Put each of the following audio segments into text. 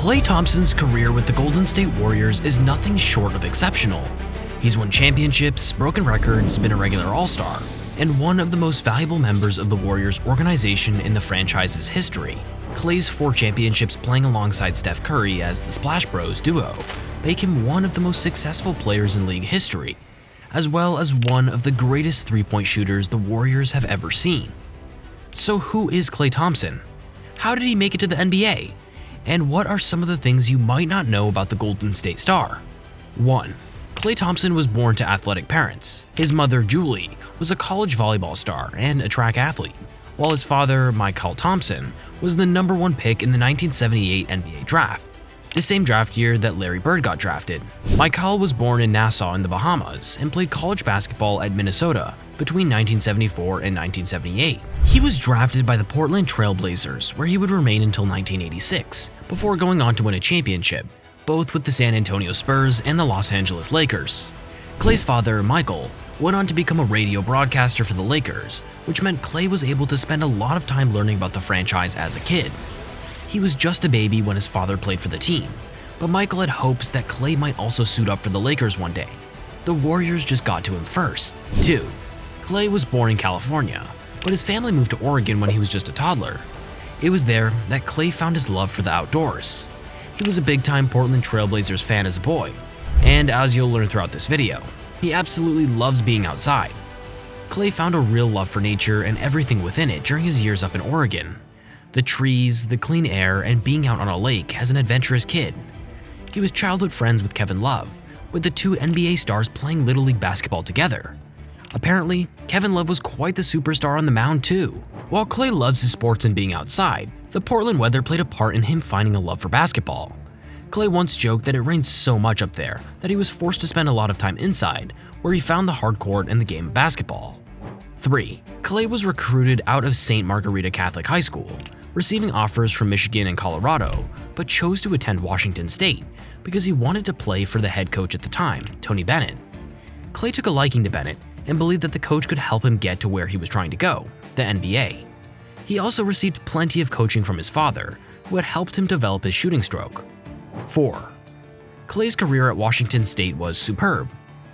Klay Thompson's career with the Golden State Warriors is nothing short of exceptional. He's won championships, broken records, been a regular All-Star, and one of the most valuable members of the Warriors organization in the franchise's history. Klay's 4 championships playing alongside Steph Curry as the Splash Bros duo make him one of the most successful players in league history, as well as one of the greatest three-point shooters the Warriors have ever seen. So who is Klay Thompson? How did he make it to the NBA? And what are some of the things you might not know about the Golden State star? 1. Klay Thompson was born to athletic parents. His mother, Julie, was a college volleyball star and a track athlete, while his father, Klay Thompson, was the #1 pick in the 1978 NBA draft, the same draft year that Larry Bird got drafted. Klay was born in Nassau in the Bahamas and played college basketball at Minnesota between 1974 and 1978. He was drafted by the Portland Trail Blazers, where he would remain until 1986, before going on to win a championship, both with the San Antonio Spurs and the Los Angeles Lakers. Klay's father, Michael, went on to become a radio broadcaster for the Lakers, which meant Klay was able to spend a lot of time learning about the franchise as a kid. He was just a baby when his father played for the team, but Michael had hopes that Klay might also suit up for the Lakers one day. The Warriors just got to him first. 2. Klay was born in California, but his family moved to Oregon when he was just a toddler. It was there that Klay found his love for the outdoors. He was a big-time Portland Trail Blazers fan as a boy, and as you'll learn throughout this video, he absolutely loves being outside. Klay found a real love for nature and everything within it during his years up in Oregon. The trees, the clean air, and being out on a lake as an adventurous kid. He was childhood friends with Kevin Love, with the 2 NBA stars playing Little League basketball together. Apparently, Kevin Love was quite the superstar on the mound too. While Klay loves his sports and being outside, the Portland weather played a part in him finding a love for basketball. Klay once joked that it rained so much up there that he was forced to spend a lot of time inside, where he found the hard court and the game of basketball. 3. Klay was recruited out of St. Margarita Catholic High School, receiving offers from Michigan and Colorado, but chose to attend Washington State because he wanted to play for the head coach at the time, Tony Bennett. Klay took a liking to Bennett and believed that the coach could help him get to where he was trying to go, the NBA. He also received plenty of coaching from his father, who had helped him develop his shooting stroke. 4. Klay's career at Washington State was superb.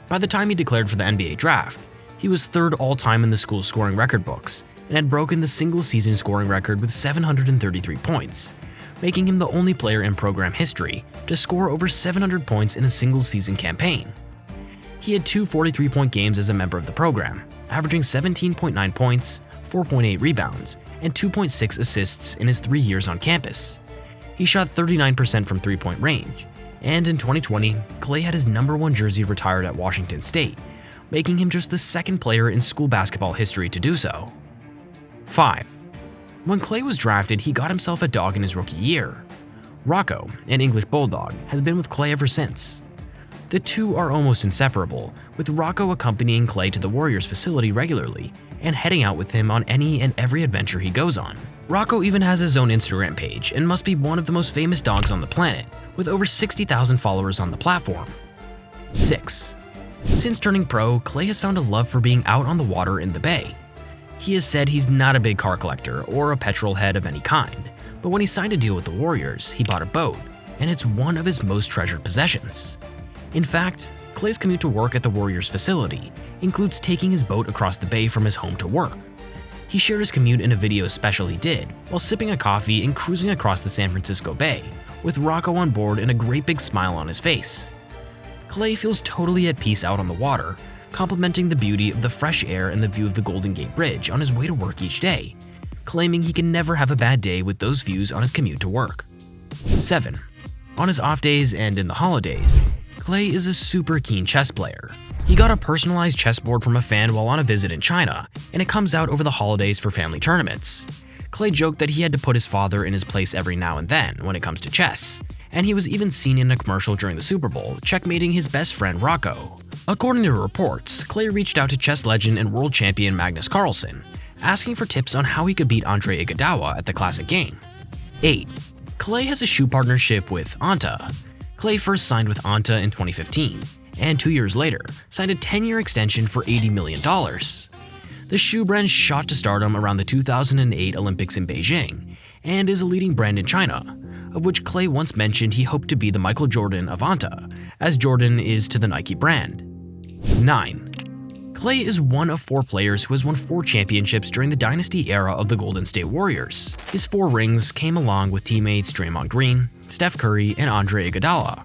By the time he declared for the NBA draft, he was 3rd all-time in the school's scoring record books and had broken the single-season scoring record with 733 points, making him the only player in program history to score over 700 points in a single-season campaign. He had 2 43-point games as a member of the program, averaging 17.9 points, 4.8 rebounds, and 2.6 assists in his 3 years on campus. He shot 39% from three-point range, and in 2020, Klay had his #1 jersey retired at Washington State, making him just the 2nd player in school basketball history to do so. 5. When Klay was drafted, he got himself a dog in his rookie year. Rocco, an English bulldog, has been with Klay ever since. The two are almost inseparable, with Rocco accompanying Klay to the Warriors facility regularly and heading out with him on any and every adventure he goes on. Rocco even has his own Instagram page and must be one of the most famous dogs on the planet, with over 60,000 followers on the platform. 6. Since turning pro, Klay has found a love for being out on the water in the Bay. He has said he's not a big car collector or a petrol head of any kind, but when he signed a deal with the Warriors, he bought a boat, and it's one of his most treasured possessions. In fact, Klay's commute to work at the Warriors facility includes taking his boat across the bay from his home to work. He shared his commute in a video special he did while sipping a coffee and cruising across the San Francisco Bay, with Rocco on board and a great big smile on his face. Klay feels totally at peace out on the water, complimenting the beauty of the fresh air and the view of the Golden Gate Bridge on his way to work each day, claiming he can never have a bad day with those views on his commute to work. 7. On his off days and in the holidays, Klay is a super keen chess player. He got a personalized chessboard from a fan while on a visit in China, and it comes out over the holidays for family tournaments. Klay joked that he had to put his father in his place every now and then when it comes to chess, and he was even seen in a commercial during the Super Bowl, checkmating his best friend Rocco. According to reports, Klay reached out to chess legend and world champion Magnus Carlsen, asking for tips on how he could beat Andre Iguodala at the classic game. 8. Klay has a shoe partnership with Anta. Klay first signed with Anta in 2015, and 2 years later, signed a 10-year extension for $80 million. The shoe brand shot to stardom around the 2008 Olympics in Beijing, and is a leading brand in China, of which Klay once mentioned he hoped to be the Michael Jordan of Anta, as Jordan is to the Nike brand. 9. Klay is one of 4 players who has won 4 championships during the dynasty era of the Golden State Warriors. His 4 rings came along with teammates Draymond Green, Steph Curry, and Andre Iguodala.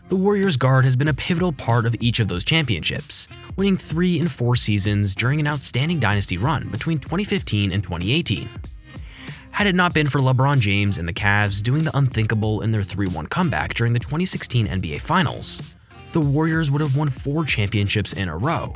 The Warriors guard has been a pivotal part of each of those championships, winning 3 in 4 seasons during an outstanding dynasty run between 2015 and 2018. Had it not been for LeBron James and the Cavs doing the unthinkable in their 3-1 comeback during the 2016 NBA Finals, the Warriors would have won 4 championships in a row.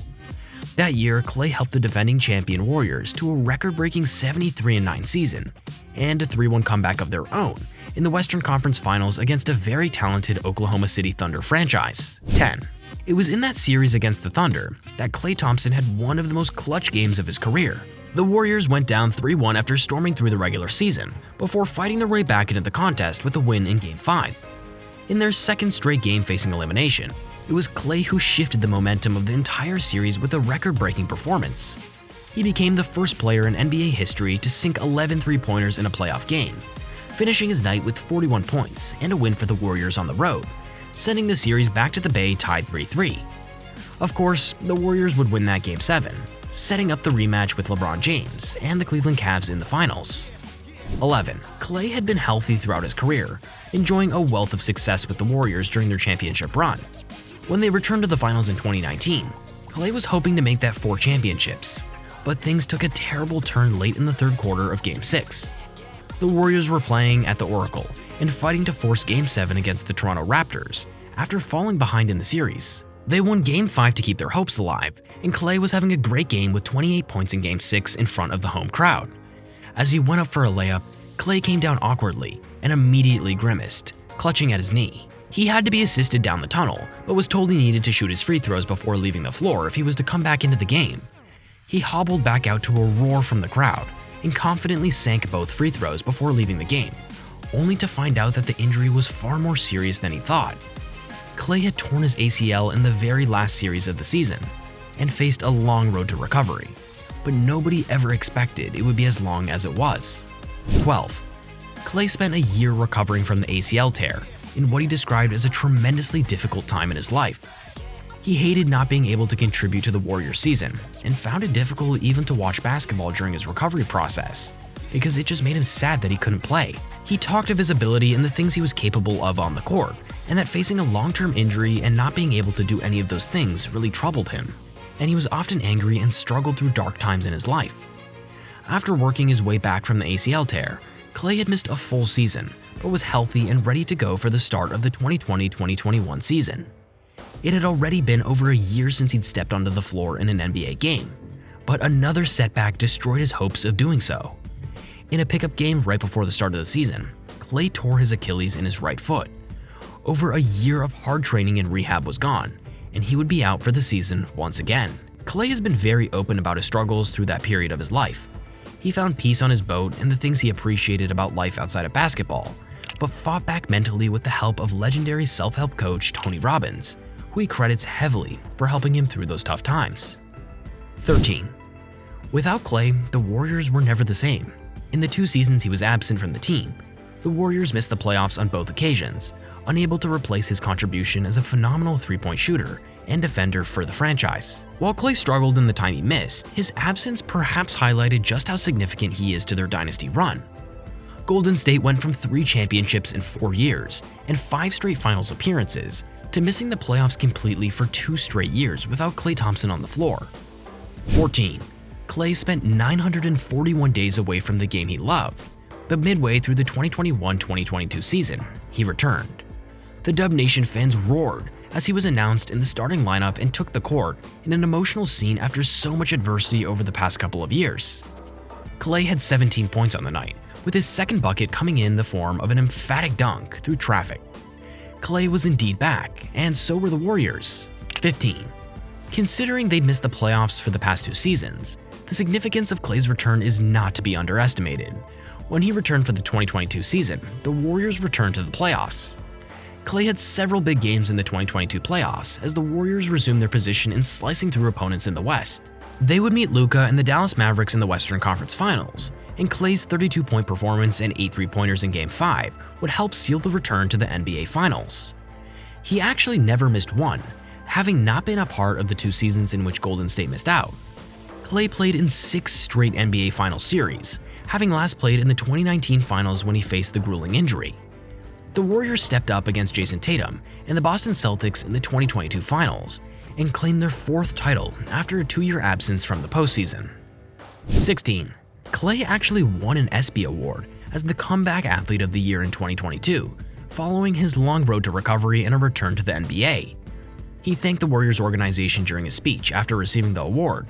That year, Klay helped the defending champion Warriors to a record-breaking 73-9 season, and a 3-1 comeback of their own in the Western Conference Finals against a very talented Oklahoma City Thunder franchise. 10. It was in that series against the Thunder that Klay Thompson had one of the most clutch games of his career. The Warriors went down 3-1 after storming through the regular season, before fighting their way back into the contest with a win in Game 5. In their second straight game facing elimination, it was Klay who shifted the momentum of the entire series with a record-breaking performance. He became the first player in NBA history to sink 11 three-pointers in a playoff game, finishing his night with 41 points and a win for the Warriors on the road, sending the series back to the Bay tied 3-3. Of course, the Warriors would win that Game 7, setting up the rematch with LeBron James and the Cleveland Cavs in the finals. 11. Klay had been healthy throughout his career, enjoying a wealth of success with the Warriors during their championship run. When they returned to the finals in 2019, Klay was hoping to make that 4 championships, but things took a terrible turn late in the third quarter of Game 6. The Warriors were playing at the Oracle and fighting to force Game 7 against the Toronto Raptors after falling behind in the series. They won Game 5 to keep their hopes alive, and Klay was having a great game with 28 points in Game 6 in front of the home crowd. As he went up for a layup, Klay came down awkwardly and immediately grimaced, clutching at his knee. He had to be assisted down the tunnel, but was told he needed to shoot his free throws before leaving the floor if he was to come back into the game. He hobbled back out to a roar from the crowd and confidently sank both free throws before leaving the game, only to find out that the injury was far more serious than he thought. Klay had torn his ACL in the very last series of the season and faced a long road to recovery, but nobody ever expected it would be as long as it was. 12. Klay spent a year recovering from the ACL tear in what he described as a tremendously difficult time in his life. He hated not being able to contribute to the Warriors season and found it difficult even to watch basketball during his recovery process because it just made him sad that he couldn't play. He talked of his ability and the things he was capable of on the court, and that facing a long-term injury and not being able to do any of those things really troubled him, and he was often angry and struggled through dark times in his life. After working his way back from the ACL tear, Klay had missed a full season, but was healthy and ready to go for the start of the 2020-2021 season. It had already been over a year since he'd stepped onto the floor in an NBA game, but another setback destroyed his hopes of doing so. In a pickup game right before the start of the season, Klay tore his Achilles in his right foot. Over a year of hard training and rehab was gone, and he would be out for the season once again. Klay has been very open about his struggles through that period of his life. He found peace on his boat and the things he appreciated about life outside of basketball, but fought back mentally with the help of legendary self-help coach Tony Robbins, who he credits heavily for helping him through those tough times. 13. Without Klay, the Warriors were never the same. In the 2 seasons he was absent from the team, the Warriors missed the playoffs on both occasions, unable to replace his contribution as a phenomenal three-point shooter and defender for the franchise. While Klay struggled in the time he missed, his absence perhaps highlighted just how significant he is to their dynasty run. Golden State went from 3 championships in 4 years and 5 straight finals appearances to missing the playoffs completely for 2 straight years without Klay Thompson on the floor. 14. Klay spent 941 days away from the game he loved, but midway through the 2021-2022 season, he returned. The Dub Nation fans roared as he was announced in the starting lineup and took the court in an emotional scene after so much adversity over the past couple of years. Klay had 17 points on the night, with his second bucket coming in the form of an emphatic dunk through traffic. Klay was indeed back, and so were the Warriors. 15. Considering they'd missed the playoffs for the past 2 seasons, the significance of Klay's return is not to be underestimated. When he returned for the 2022 season, the Warriors returned to the playoffs. Klay had several big games in the 2022 playoffs as the Warriors resumed their position in slicing through opponents in the West. They would meet Luka and the Dallas Mavericks in the Western Conference Finals, and Klay's 32-point performance and 8 3-pointers in Game 5 would help seal the return to the NBA Finals. He actually never missed one, having not been a part of the 2 seasons in which Golden State missed out. Klay played in 6 straight NBA Finals series, having last played in the 2019 Finals when he faced the grueling injury. The Warriors stepped up against Jason Tatum and the Boston Celtics in the 2022 Finals and claimed their 4th title after a 2-year absence from the postseason. 16. Klay actually won an ESPY award as the Comeback Athlete of the Year in 2022, following his long road to recovery and a return to the NBA. He thanked the Warriors organization during a speech after receiving the award,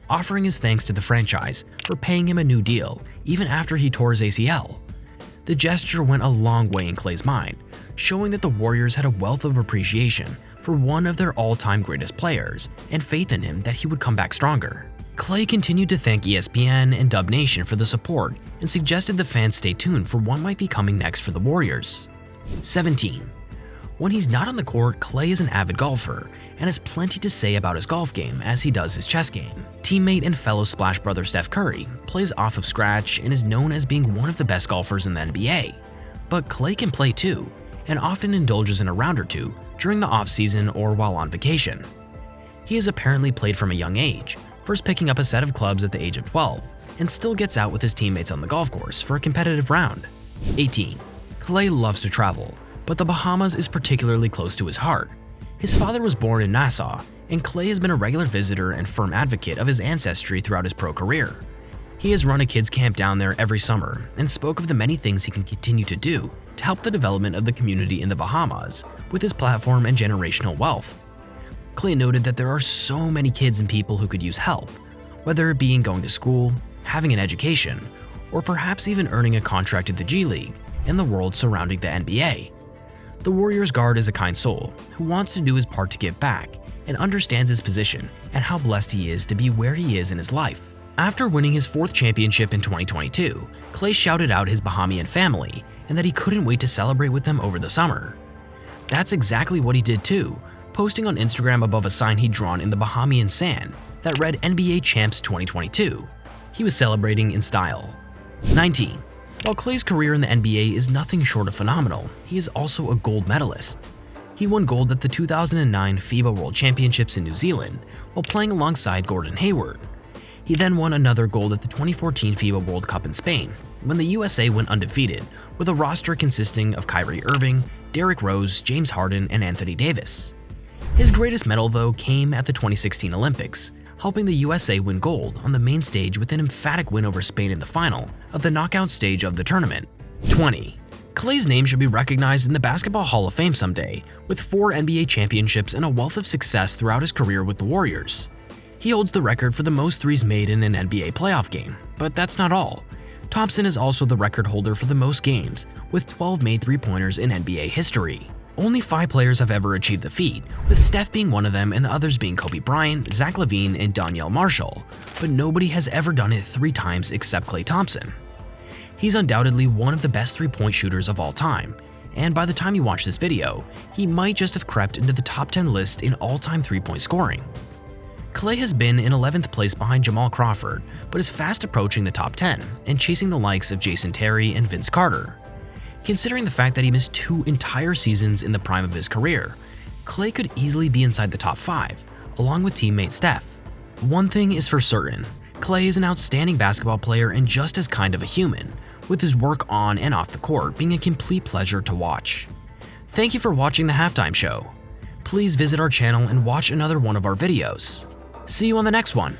offering his thanks to the franchise for paying him a new deal even after he tore his ACL. The gesture went a long way in Klay's mind, showing that the Warriors had a wealth of appreciation for one of their all-time greatest players and faith in him that he would come back stronger. Klay continued to thank ESPN and Dub Nation for the support and suggested the fans stay tuned for what might be coming next for the Warriors. 17. When he's not on the court, Klay is an avid golfer and has plenty to say about his golf game as he does his chess game. Teammate and fellow Splash brother Steph Curry plays off of scratch and is known as being one of the best golfers in the NBA. But Klay can play too, and often indulges in a round or two during the off-season or while on vacation. He has apparently played from a young age, first picking up a set of clubs at the age of 12, and still gets out with his teammates on the golf course for a competitive round. 18. Klay loves to travel, but the Bahamas is particularly close to his heart. His father was born in Nassau, and Klay has been a regular visitor and firm advocate of his ancestry throughout his pro career. He has run a kids camp down there every summer and spoke of the many things he can continue to do to help the development of the community in the Bahamas with his platform and generational wealth. Klay noted that there are so many kids and people who could use help, whether it be in going to school, having an education, or perhaps even earning a contract at the G League and the world surrounding the NBA. The Warriors guard is a kind soul who wants to do his part to give back and understands his position and how blessed he is to be where he is in his life. After winning his 4th championship in 2022, Klay shouted out his Bahamian family and that he couldn't wait to celebrate with them over the summer. That's exactly what he did too, posting on Instagram above a sign he'd drawn in the Bahamian sand that read NBA Champs 2022. He was celebrating in style. 19. While Klay's career in the NBA is nothing short of phenomenal, he is also a gold medalist. He won gold at the 2009 FIBA World Championships in New Zealand while playing alongside Gordon Hayward. He then won another gold at the 2014 FIBA World Cup in Spain when the USA went undefeated with a roster consisting of Kyrie Irving, Derrick Rose, James Harden, and Anthony Davis. His greatest medal, though, came at the 2016 Olympics, helping the USA win gold on the main stage with an emphatic win over Spain in the final of the knockout stage of the tournament. 20. Klay's name should be recognized in the Basketball Hall of Fame someday, with 4 NBA championships and a wealth of success throughout his career with the Warriors. He holds the record for the most threes made in an NBA playoff game, but that's not all. Thompson is also the record holder for the most games, with 12 made three-pointers in NBA history. Only 5 players have ever achieved the feat, with Steph being one of them and the others being Kobe Bryant, Zach LaVine, and Donyell Marshall, but nobody has ever done it 3 times except Klay Thompson. He's undoubtedly one of the best three-point shooters of all time, and by the time you watch this video, he might just have crept into the top 10 list in all-time three-point scoring. Klay has been in 11th place behind Jamal Crawford, but is fast approaching the top 10 and chasing the likes of Jason Terry and Vince Carter. Considering the fact that he missed 2 entire seasons in the prime of his career, Klay could easily be inside the top 5, along with teammate Steph. One thing is for certain, Klay is an outstanding basketball player and just as kind of a human, with his work on and off the court being a complete pleasure to watch. Thank you for watching the Halftime Show. Please visit our channel and watch another one of our videos. See you on the next one.